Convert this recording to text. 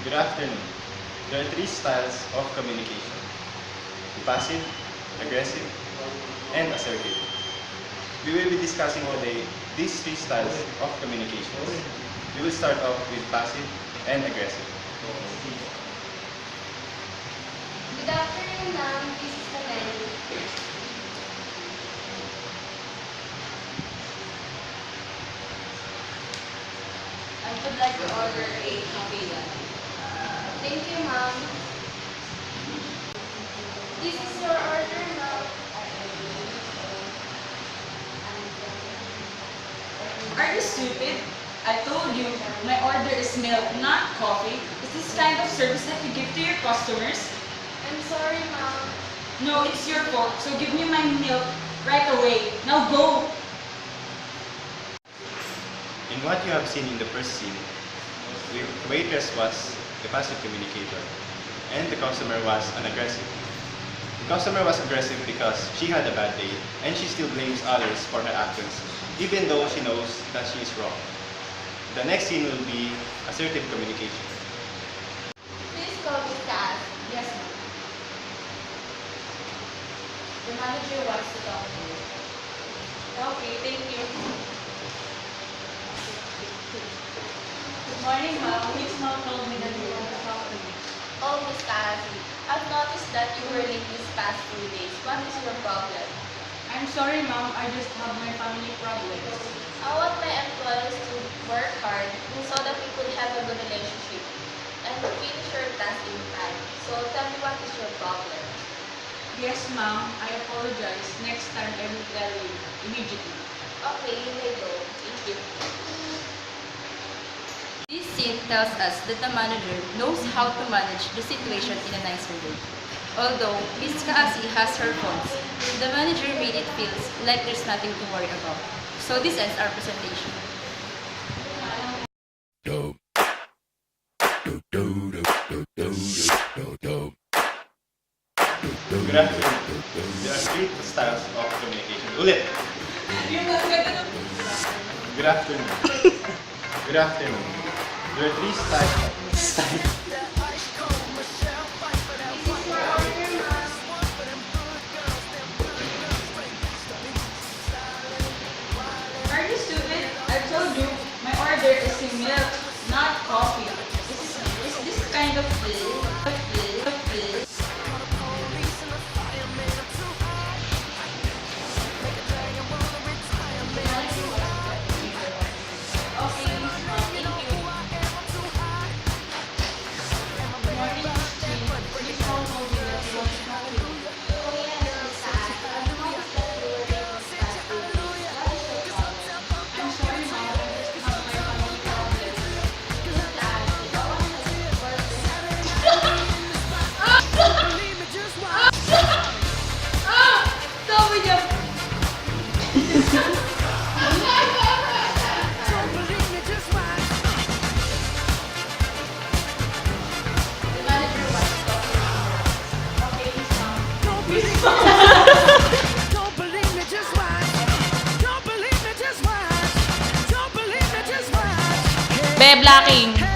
Good afternoon. There are three styles of communication: passive, aggressive, and assertive. We will be discussing today these three styles of communications. We will start off with passive and aggressive. Good afternoon, ma'am. This is the menu. I would like to order a coffee latte. Thank you, ma'am. This is your order, ma'am. Are you stupid? I told you, my order is milk, not coffee. Is this kind of service that you give to your customers? I'm sorry, ma'am. No, it's your fault, so give me my milk right away. Now go! In what you have seen in the first scene, the waitress was the passive communicator, and the customer was an aggressive. The customer was aggressive because she had a bad day, and she still blames others for her actions, even though she knows that she is wrong. The next scene will be assertive communication. Please call Miss Cass. Yes, ma'am. The manager wants to talk to you. Okay, thank you. Good morning, ma'am. Miss Mao told me that you want to talk to me. Oh, Miss Cassie, I've noticed that you were late these past few days. What is your problem? I'm sorry, ma'am. I just have my family problems. I want my employees to work hard so that we could have a good relationship and finish your task in time. So tell me, what is your problem? Yes, ma'am. I apologize. Next time I will tell you immediately. Okay, you may go. Thank you. This scene tells us that the manager knows how to manage the situation in a nicer way. Although Ms. Kaasi has her faults, the manager made it feel like there's nothing to worry about. So this ends our presentation. Good afternoon. There are three styles of communication. Ulit! Good afternoon. Good afternoon. There are three styles. Are you stupid? I told you, my order is in milk, not coffee. Is this kind of Okay, Miss Ma'am, thank you. Good morning, Miss Jean. Miss Ma'am told me that you want to talk to me. Oh yes, Miss Cass. I've noticed that you were late these past few days. What is your problem? I'm sorry, ma'am. I just have my family problems. Miss Cass, no one has worked Stop with your... The manager wants to talk to you. Okay, Miss Ma'am. Don't believe me, just watch. Don't believe me, just watch. Don't believe me, just watch. Be blocking.